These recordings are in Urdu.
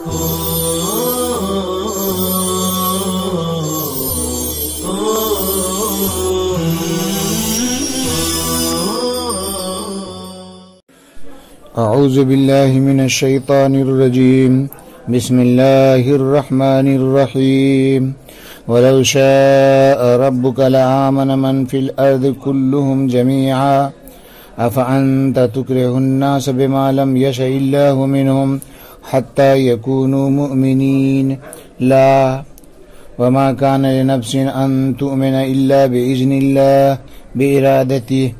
اعوذ باللہ من الشیطان الرجیم بسم اللہ الرحمن الرحیم ولو شاء ربک لآمن من فی الارض كلهم جميعا افأنت تکرہ الناس بما لم یشأ اللہ منهم حتى يكونوا مؤمنین لا وما كان لنفس ان تؤمن الا بإذن اللہ بإرادته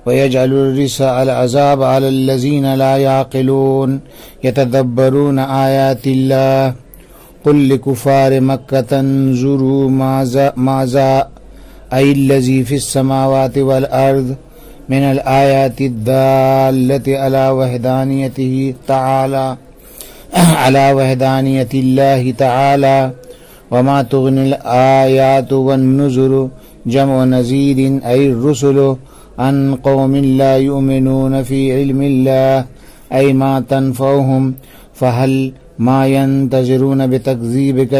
ويجعل الرجس العذاب على الذين لا يعقلون يتدبرون آيات الله قل لكفار مكة انظروا ماذا أي الذي في السماوات والأرض من الآيات الدالة على وحدانية الله تعالى وما تغني الآيات والنذر جمع نذير أي الرسل عن قوم لا يؤمنون في علم الله أي ما تنفعهم فهل ما ينتظرون بتكذيبك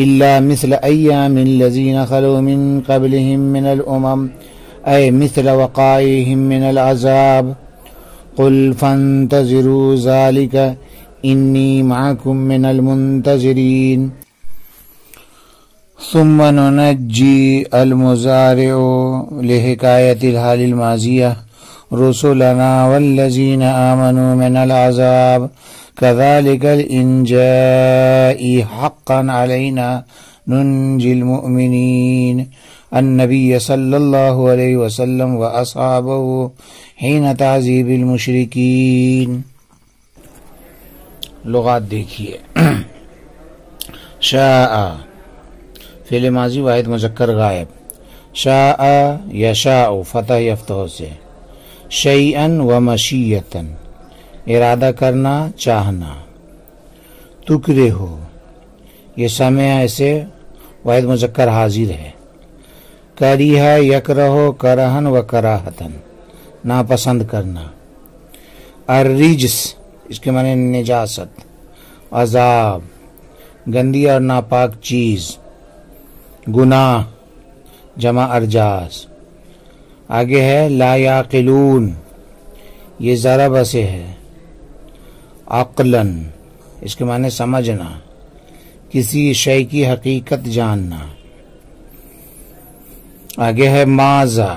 إلا مثل أيام الذين خلوا من قبلهم من الأمم أي مثل وقائهم من العذاب قل فانتظروا ذلك إني معكم من المنتظرين ثم ننجي المضارع لحكاية الحال الماضية رسلنا والذين آمنوا من العذاب كذلك الإنجاء حقا علينا ننجي المؤمنين النبي صلى الله عليه وسلم وأصحابه حين تعذيب المشركين. لغات دیکھیے. شاء فعل ماضی واحد مذکر غائب. شاء یشاء فتح یفتح سے. شیئن و مشیتن ارادہ کرنا چاہنا. تکرہ ہو یہ سمع ایسے واحد مذکر حاضر ہے. کریہ یکرہ کرہن و کراہتن ناپسند کرنا. الرجس اس کے معنی نجاست. عذاب گندی اور ناپاک چیز. گناہ جمع ارجاز. آگے ہے لا یعقلون یہ ضرب سے ہے. عقلاً اس کے معنی سمجھنا کسی شے کی حقیقت جاننا. آگے ہے ماذا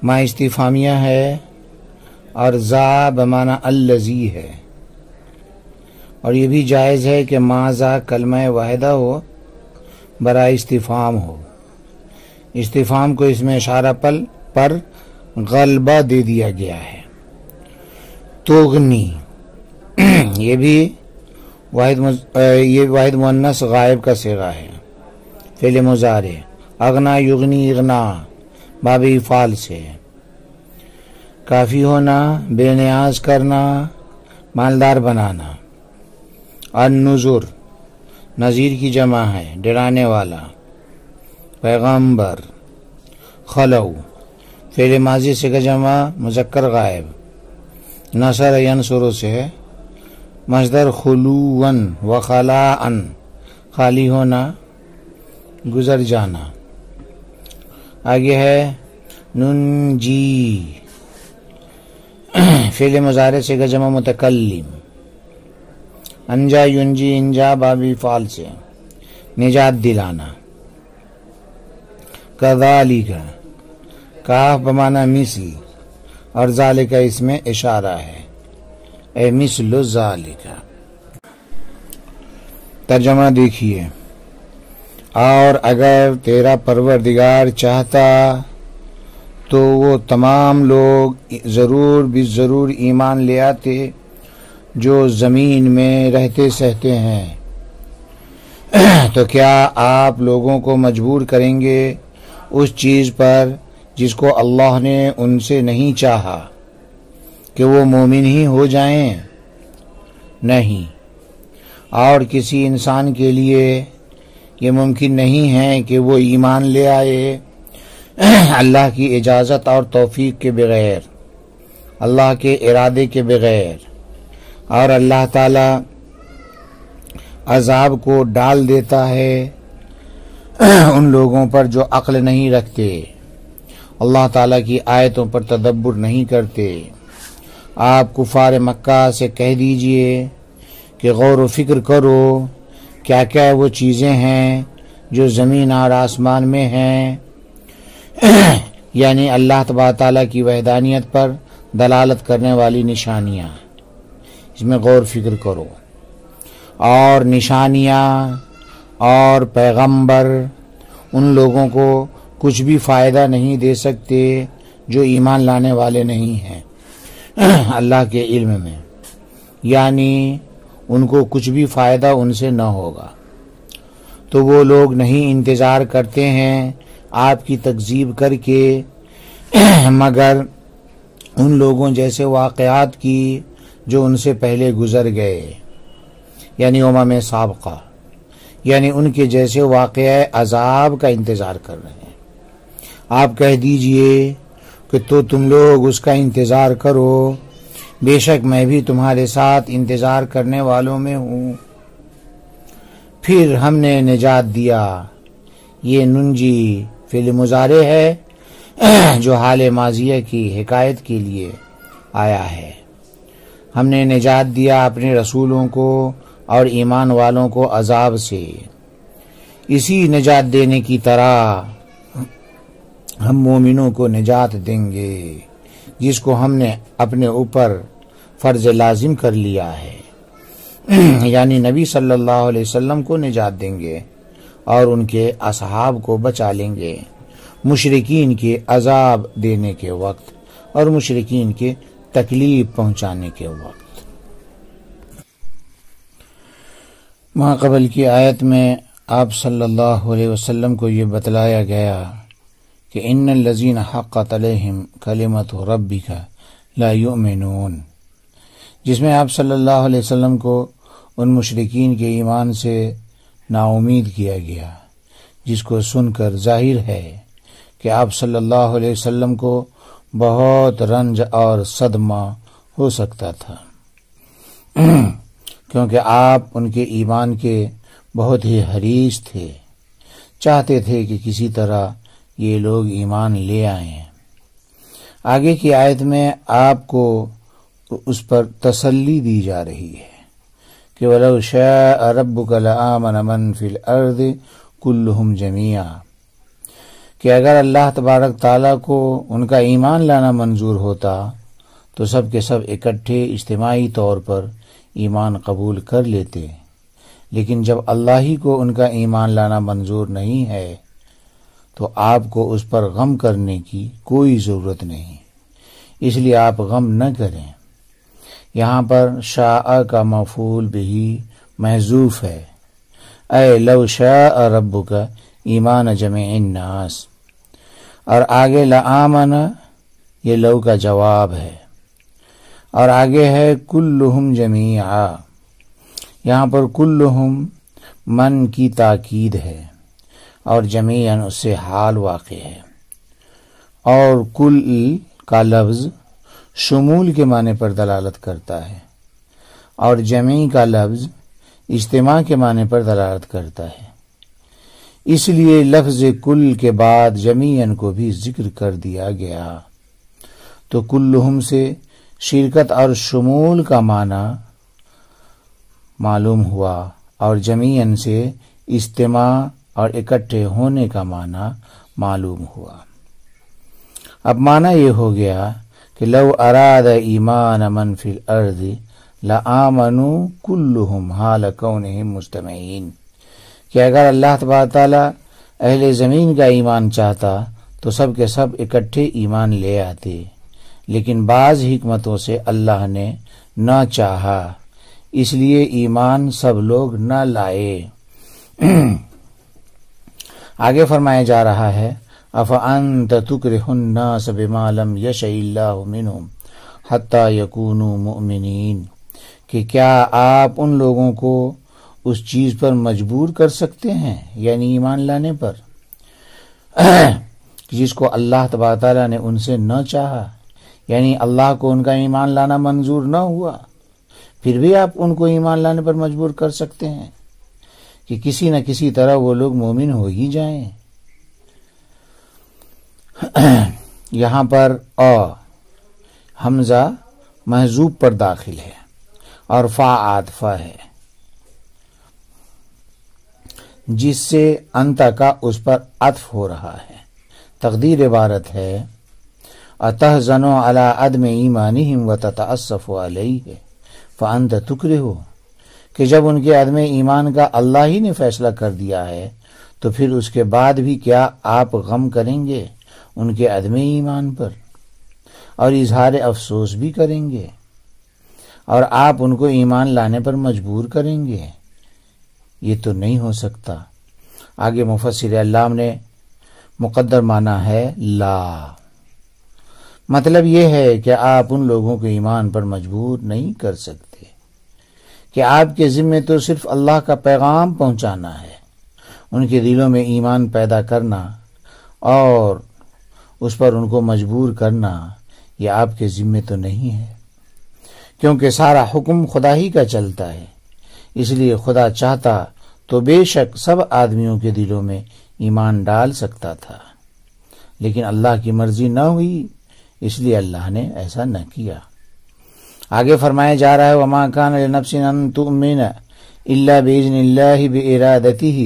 ما استفہامیہ ہے اور ذا بمعنی الذی ہے. اور یہ بھی جائز ہے کہ ماذا کلمہ واحدہ ہو برائے استفہام ہو. استفہام کو اس میں اشارہ پر غلبہ دے دیا گیا ہے. تغنی یہ بھی واحد مؤنث غائب کا صیغہ ہے. فعل مضارع. اغنا یغنی اغنا باب افعال سے. کافی ہونا بے نیاز کرنا مالدار بنانا. النذر نذیر کی جمع ہے ڈرانے والا. پیغمبر. خلو فعل ماضی سے کا جمع مذکر غائب. نصر ینصر سے مصدر خلوً و خلاءً خالی ہونا گزر جانا. آگے ہے ننجی فعل مضارع سے کا جمع متکلم. انجا ینجی انجا بابی فعال سے نجات دلانا. کذالک کاف بمعنی مثل اور ذالک اس میں اشارہ ہے. اے مثل ذالک. ترجمہ دیکھیے. اور اگر تیرا پروردگار چاہتا تو وہ تمام لوگ ضرور ایمان لے آتے جو زمین میں رہتے سہتے ہیں. تو کیا آپ لوگوں کو مجبور کریں گے اس چیز پر جس کو اللہ نے ان سے نہیں چاہا کہ وہ مومن ہی ہو جائیں؟ نہیں. اور کسی انسان کے لیے یہ ممکن نہیں ہے کہ وہ ایمان لے آئے اللہ کی اجازت اور توفیق کے بغیر، اللہ کے ارادے کے بغیر. اور اللہ تعالی عذاب کو ڈال دیتا ہے ان لوگوں پر جو عقل نہیں رکھتے، اللہ تعالیٰ کی آیتوں پر تدبر نہیں کرتے۔ آپ کفار مکہ سے کہہ دیجئے کہ غور و فکر کرو کیا کیا وہ چیزیں ہیں جو زمین اور آسمان میں ہیں، یعنی اللہ تبارک تعالیٰ کی وحدانیت پر دلالت کرنے والی نشانیاں، اس میں غور فکر کرو۔ اور نشانیاں اور پیغمبر ان لوگوں کو کچھ بھی فائدہ نہیں دے سکتے جو ایمان لانے والے نہیں ہیں اللہ کے علم میں، یعنی ان کو کچھ بھی فائدہ ان سے نہ ہوگا۔ تو وہ لوگ نہیں انتظار کرتے ہیں آپ کی تکذیب کر کے مگر ان لوگوں جیسے واقعات کی جو ان سے پہلے گزر گئے، یعنی امم سابقہ، یعنی ان کے جیسے واقعہ عذاب کا انتظار کر رہے ہیں۔ آپ کہہ دیجئے کہ تو تم لوگ اس کا انتظار کرو، بے شک میں بھی تمہارے ساتھ انتظار کرنے والوں میں ہوں۔ پھر ہم نے نجات دیا، یہ ننجی فعل مضارع ہے جو حال ماضیہ کی حکایت کے لیے آیا ہے۔ ہم نے نجات دیا اپنے رسولوں کو اور ایمان والوں کو عذاب سے، اسی نجات دینے کی طرح ہم مومنوں کو نجات دیں گے جس کو ہم نے اپنے اوپر فرض لازم کر لیا ہے، یعنی نبی صلی اللہ علیہ وسلم کو نجات دیں گے اور ان کے اصحاب کو بچا لیں گے مشرکین کے عذاب دینے کے وقت اور مشرکین کے تکلیف پہنچانے کے وقت۔ ماں قبل کی آیت میں آپ صلی اللہ علیہ وسلم کو یہ بتلایا گیا کہ ان الذین حقت علیہم کلمۃ ربک لا یؤمنون، جس میں آپ صلی اللہ علیہ وسلم کو ان مشرکین کے ایمان سے نا امید کیا گیا، جس کو سن کر ظاہر ہے کہ آپ صلی اللہ علیہ وسلم کو بہت رنج اور صدمہ ہو سکتا تھا، کیونکہ آپ ان کے ایمان کے بہت ہی حریص تھے، چاہتے تھے کہ کسی طرح یہ لوگ ایمان لے آئیں۔ آگے کی آیت میں آپ کو اس پر تسلی دی جا رہی ہے کہ وَلَوْ شَاءَ رَبُّكَ لَآمَنَ مَنْ فِي الْأَرْضِ كُلُّهُمْ جَمِيعًا، کہ اگر اللہ تبارک تعالیٰ کو ان کا ایمان لانا منظور ہوتا تو سب کے سب اکٹھے اجتماعی طور پر ایمان قبول کر لیتے، لیکن جب اللہ ہی کو ان کا ایمان لانا منظور نہیں ہے تو آپ کو اس پر غم کرنے کی کوئی ضرورت نہیں، اس لیے آپ غم نہ کریں۔ یہاں پر شاء کا مفعول بہ محذوف ہے، اے لو شاء ربک ایمان جمع الناس، اور آگے لآمن یہ لو کا جواب ہے، اور آگے ہے کلہم جمیعا، یہاں پر کلہم من کی تاکید ہے اور جمیعاً اس سے حال واقع ہے، اور کل کا لفظ شمول کے معنی پر دلالت کرتا ہے اور جمعی کا لفظ اجتماع کے معنی پر دلالت کرتا ہے، اس لیے لفظ کل کے بعد جمیعاً کو بھی ذکر کر دیا گیا۔ تو کلہم سے شرکت اور شمول کا معنی معلوم ہوا اور جمیعاً سے اجتماع اور اکٹھے ہونے کا معنی معلوم ہوا۔ اب معنی یہ ہو گیا کہ لو اراد ایمان من فی الارض لآمنوا کلہم حال کونہم مجتمعین، کہ اگر اللہ تبارک تعالیٰ اہل زمین کا ایمان چاہتا تو سب کے سب اکٹھے ایمان لے آتے، لیکن بعض حکمتوں سے اللہ نے نہ چاہا، اس لیے ایمان سب لوگ نہ لائے۔ آگے فرمایا جا رہا ہے افانت تکرہ الناس بما لم یشأ اللہ منہم حتی یکونوا مؤمنین، کہ کیا آپ ان لوگوں کو اس چیز پر مجبور کر سکتے ہیں، یعنی ایمان لانے پر، جس کو اللہ تبارک تعالیٰ نے ان سے نہ چاہا، یعنی اللہ کو ان کا ایمان لانا منظور نہ ہوا، پھر بھی آپ ان کو ایمان لانے پر مجبور کر سکتے ہیں کہ کسی نہ کسی طرح وہ لوگ مومن ہو ہی جائیں۔ یہاں پر حمزہ محذوب پر داخل ہے اور فا عاطفہ ہے، جس سے انت کا اس پر عطف ہو رہا ہے۔ تقدیر عبارت ہے اتحزنوا علی عدم ایمانہم وتتأسف علیہ فانت تکرہ، کہ جب ان کے عدم ایمان کا اللہ ہی نے فیصلہ کر دیا ہے تو پھر اس کے بعد بھی کیا آپ غم کریں گے ان کے عدم ایمان پر اور اظہار افسوس بھی کریں گے اور آپ ان کو ایمان لانے پر مجبور کریں گے؟ یہ تو نہیں ہو سکتا۔ آگے مفسر علام نے مقدر مانا ہے لا، مطلب یہ ہے کہ آپ ان لوگوں کو ایمان پر مجبور نہیں کر سکتے، کہ آپ کے ذمے تو صرف اللہ کا پیغام پہنچانا ہے، ان کے دلوں میں ایمان پیدا کرنا اور اس پر ان کو مجبور کرنا یہ آپ کے ذمے تو نہیں ہے، کیونکہ سارا حکم خدا ہی کا چلتا ہے۔ اس لیے خدا چاہتا تو بے شک سب آدمیوں کے دلوں میں ایمان ڈال سکتا تھا، لیکن اللہ کی مرضی نہ ہوئی، اس لیے اللہ نے ایسا نہ کیا۔ آگے فرمایا جا رہا ہے وَمَا كَانَ لِنَفْسٍ أَن تُؤْمِنَ إِلَّا بِإِذْنِ اللَّهِ بِإِرَادَتِهِ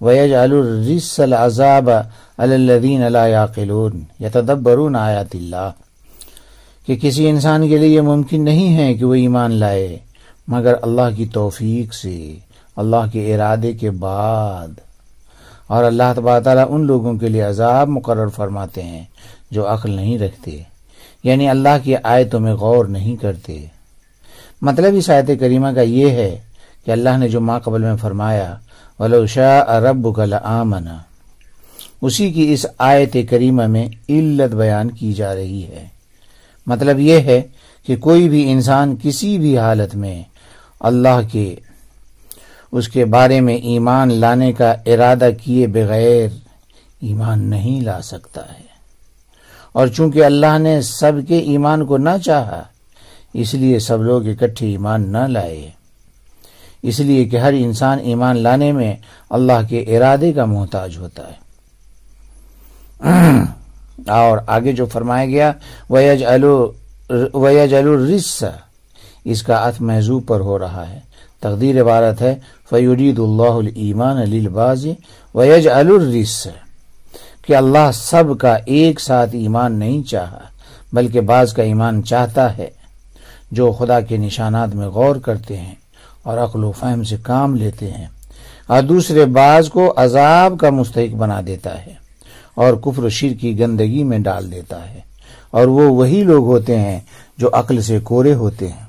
وَيَجْعَلُ الرِّجْسَ الْعَذَابَ عَلَى الَّذِينَ لَا يَعْقِلُونَ يَتَدَبَّرُونَ آيَاتِ اللَّهِ، کہ کسی انسان کے لیے یہ ممکن نہیں ہے کہ وہ ایمان لائے مگر اللہ کی توفیق سے، اللہ کے ارادے کے بعد، اور اللہ تبارک تعالیٰ ان لوگوں کے لیے عذاب مقرر فرماتے ہیں جو عقل نہیں رکھتے، یعنی اللہ کی آیتوں میں غور نہیں کرتے۔ مطلب اس آیت کریمہ کا یہ ہے کہ اللہ نے جو ماقبل میں فرمایا وَلَوْ شَاءَ رَبُّكَ لَآمَنَ، اسی کی اس آیت کریمہ میں علت بیان کی جا رہی ہے۔ مطلب یہ ہے کہ کوئی بھی انسان کسی بھی حالت میں اللہ کے اس کے بارے میں ایمان لانے کا ارادہ کیے بغیر ایمان نہیں لا سکتا ہے، اور چونکہ اللہ نے سب کے ایمان کو نہ چاہا اس لیے سب لوگ اکٹھے ایمان نہ لائے، اس لیے کہ ہر انسان ایمان لانے میں اللہ کے ارادے کا محتاج ہوتا ہے۔ اور آگے جو فرمایا گیا وَيَجْعَلُ الرِّجْسَ، اس کا عطف محذوب پر ہو رہا ہے۔ تقدیر عبارت ہے فَيُرِيدُ اللَّهُ الْإِيمَانَ لِلْبَعْضِ وَيَجْعَلُ الرِّجْسَ، کہ اللہ سب کا ایک ساتھ ایمان نہیں چاہا بلکہ بعض کا ایمان چاہتا ہے جو خدا کے نشانات میں غور کرتے ہیں اور عقل و فہم سے کام لیتے ہیں، اور دوسرے بعض کو عذاب کا مستحق بنا دیتا ہے اور کفر و شرک کی گندگی میں ڈال دیتا ہے، اور وہ وہی لوگ ہوتے ہیں جو عقل سے کورے ہوتے ہیں،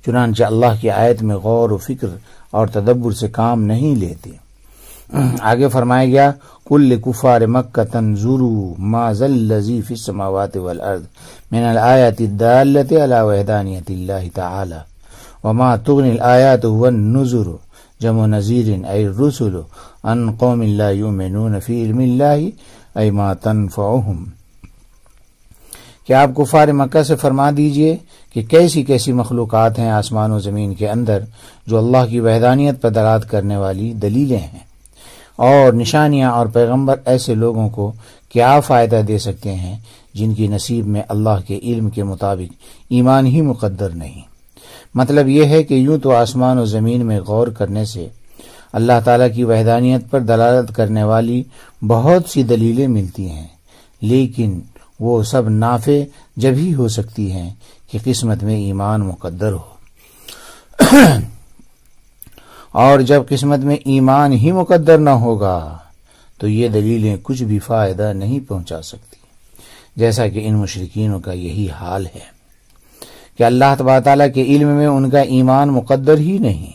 چنانچہ اللہ کی آیت میں غور و فکر اور تدبر سے کام نہیں لیتے۔ آگے فرمایا گیا قُل لِّكُفَّارِ مَكَّةَ انظُرُوا مَا ذَا الَّذِي فِي السَّمَاوَاتِ وَالْأَرْضِ مِنَ الْآيَاتِ الدَّالَّةِ عَلَىٰ وَحْدَانِيَةِ اللَّهِ تَعَالَىٰ وَمَا تُغْنِي الْآيَاتُ وَالنُّذُرُ جَمْعُ نَذِيرٍ أَيْ الرُّسُلُ عَن قَوْمٍ لَّا يُؤْمِنُونَ فِي عِلْمِ اللَّهِ أَيْ مَا تَنفَعُهُمْ، کہ آپ کفار مکہ سے فرما دیجئے کہ کیسی کیسی مخلوقات ہیں آسمان و زمین کے اندر جو اللہ کی وحدانیت پر دلالت کرنے والی دلیلیں ہیں، اور نشانیاں اور پیغمبر ایسے لوگوں کو کیا فائدہ دے سکتے ہیں جن کی نصیب میں اللہ کے علم کے مطابق ایمان ہی مقدر نہیں۔ مطلب یہ ہے کہ یوں تو آسمان و زمین میں غور کرنے سے اللہ تعالیٰ کی وحدانیت پر دلالت کرنے والی بہت سی دلیلیں ملتی ہیں، لیکن وہ سب نافع جب ہی ہو سکتی ہیں کہ قسمت میں ایمان مقدر ہو، اور جب قسمت میں ایمان ہی مقدر نہ ہوگا تو یہ دلیلیں کچھ بھی فائدہ نہیں پہنچا سکتی، جیسا کہ ان مشرکینوں کا یہی حال ہے کہ اللہ تبارک تعالیٰ کے علم میں ان کا ایمان مقدر ہی نہیں۔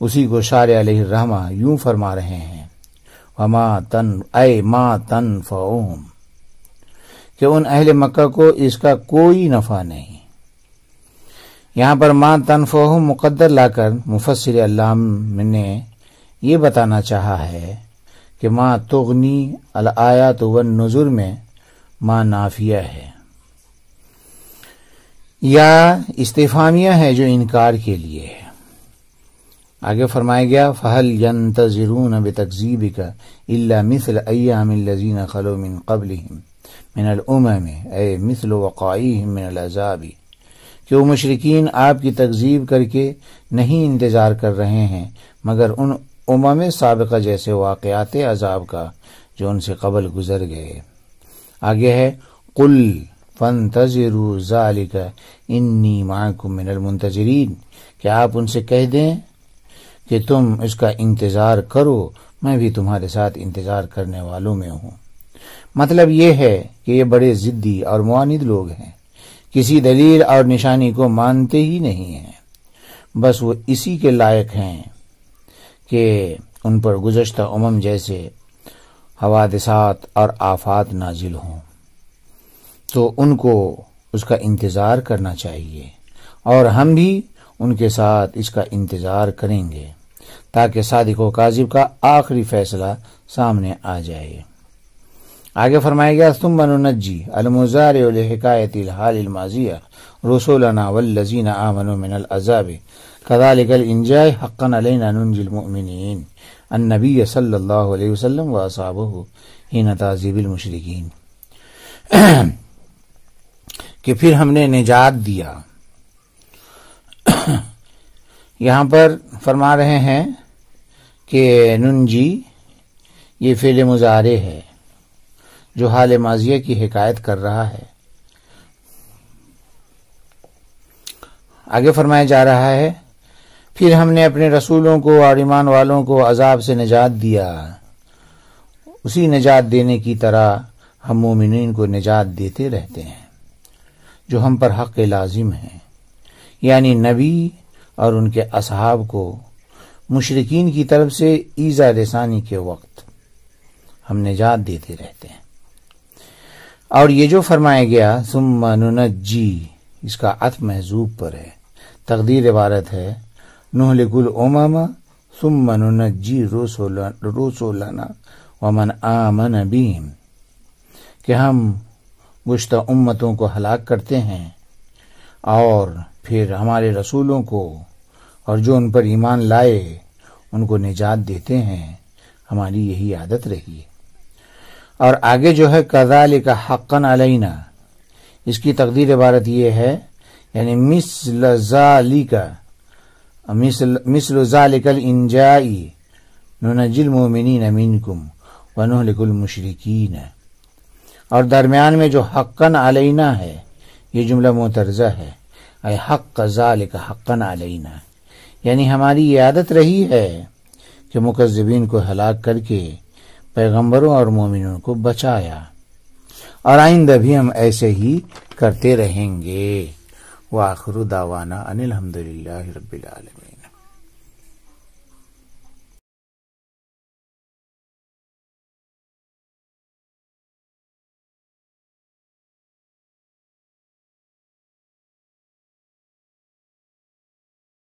اسی کو شارع علیہ الرحمہ یوں فرما رہے ہیں ما تنفعهم، کہ ان اہل مکہ کو اس کا کوئی نفع نہیں۔ یہاں پر ما تنفعهم مقدر لا کر مفسر علام نے یہ بتانا چاہا ہے کہ ما تغنی الآیات والنذر میں ما نافیہ ہے، یا استفہامیہ ہے جو انکار کے لیے ہے۔ آگے فرمایا گیا فَهَلْ يَنْتَظِرُونَ بِتَكْذِيبِكَ إِلَّا مِثْلَ أَيَّامِ الَّذِينَ خَلَوْا مِنْ قَبْلِهِمْ مِنَ الْأُمَمِ أي مِثْلُ وَقَائِهِمْ مِنَ الْعَذَابِ، کہ وہ مشرکین آپ کی تکذیب کر کے نہیں انتظار کر رہے ہیں مگر ان امم سابقہ جیسے واقعات عذاب کا جو ان سے قبل گزر گئے۔ آگے ہے قُلْ فَانْتَظِرُوا ذَلِكَ إِنِّي مَعَكُمْ مِنَ الْمُنْتَظِرِينَ، کہ آپ ان سے کہہ دیں کہ تم اس کا انتظار کرو، میں بھی تمہارے ساتھ انتظار کرنے والوں میں ہوں۔ مطلب یہ ہے کہ یہ بڑے ضدی اور معاند لوگ ہیں، کسی دلیل اور نشانی کو مانتے ہی نہیں ہیں، بس وہ اسی کے لائق ہیں کہ ان پر گزشتہ امم جیسے حوادثات اور آفات نازل ہوں، تو ان کو اس کا انتظار کرنا چاہیے، اور ہم بھی ان کے ساتھ اس کا انتظار کریں گے تاکہ صادق و کاذب کا آخری فیصلہ سامنے آ جائے۔ آگے فرمایا گیا ثم ننجی المضارع لحکایت الحال الماضیہ رسولنا والذین آمنوا من العذاب کذالک الانجاء حقا علینا ننجی المؤمنین النبی صلی اللہ علیہ وسلم واصحابہ حین تعذیب المشرکین، کہ پھر ہم نے نجات دیا۔ یہاں پر فرما رہے ہیں کہ ننجی یہ فعل مضارع ہے جو حال ماضیہ کی حکایت کر رہا ہے۔ آگے فرمایا جا رہا ہے پھر ہم نے اپنے رسولوں کو اور ایمان والوں کو عذاب سے نجات دیا، اسی نجات دینے کی طرح ہم مومنین کو نجات دیتے رہتے ہیں جو ہم پر حق لازم ہیں، یعنی نبی اور ان کے اصحاب کو مشرکین کی طرف سے ایذا رسانی کے وقت ہم نجات دیتے رہتے ہیں۔ اور یہ جو فرمایا گیا ثم ننجی، اس کا عطف محذوف پر ہے، تقدیر عبارت ہے نہلک الامم ثم ننجی رسولنا ومن آمن بہم، کہ ہم گزشتہ امتوں کو ہلاک کرتے ہیں اور پھر ہمارے رسولوں کو اور جو ان پر ایمان لائے ان کو نجات دیتے ہیں، ہماری یہی عادت رہی ہے۔ اور آگے جو ہے کذالک حقا علینا، اس کی تقدیر عبارت یہ ہے یعنی مثل ذالک الانجاء ننجی المؤمنین منکم ونہلک المشرکین، اور درمیان میں جو حقا علینا ہے یہ جملہ معترضہ ہے، اے حق ذالک حقا علینا، یعنی ہماری یہ عادت رہی ہے کہ مکذبین کو ہلاک کر کے پیغمبروں اور مومنوں کو بچایا، اور آئندہ بھی ہم ایسے ہی کرتے رہیں گے۔ وآخر دعوانا ان الحمدللہ رب العالمین۔